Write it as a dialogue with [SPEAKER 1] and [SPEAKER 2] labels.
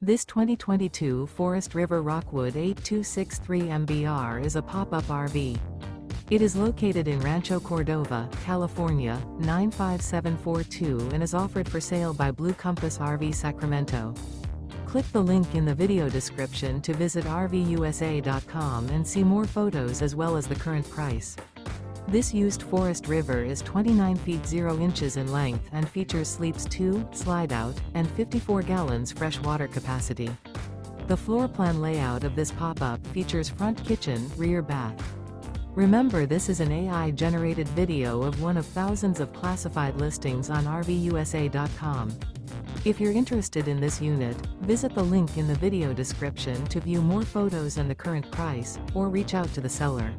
[SPEAKER 1] This 2022 Forest River Rockwood 8263 MBR is a pop-up RV. It is located in Rancho Cordova, California, 95742 and is offered for sale by Blue Compass RV Sacramento. Click the link in the video description to visit RVUSA.com and see more photos as well as the current price. This used Forest River is 29 feet 0 inches in length and features sleeps 2, slide-out, and 54 gallons fresh water capacity. The floor plan layout of this pop-up features front kitchen, rear bath. Remember, this is an AI-generated video of one of thousands of classified listings on RVUSA.com. If you're interested in this unit, visit the link in the video description to view more photos and the current price, or reach out to the seller.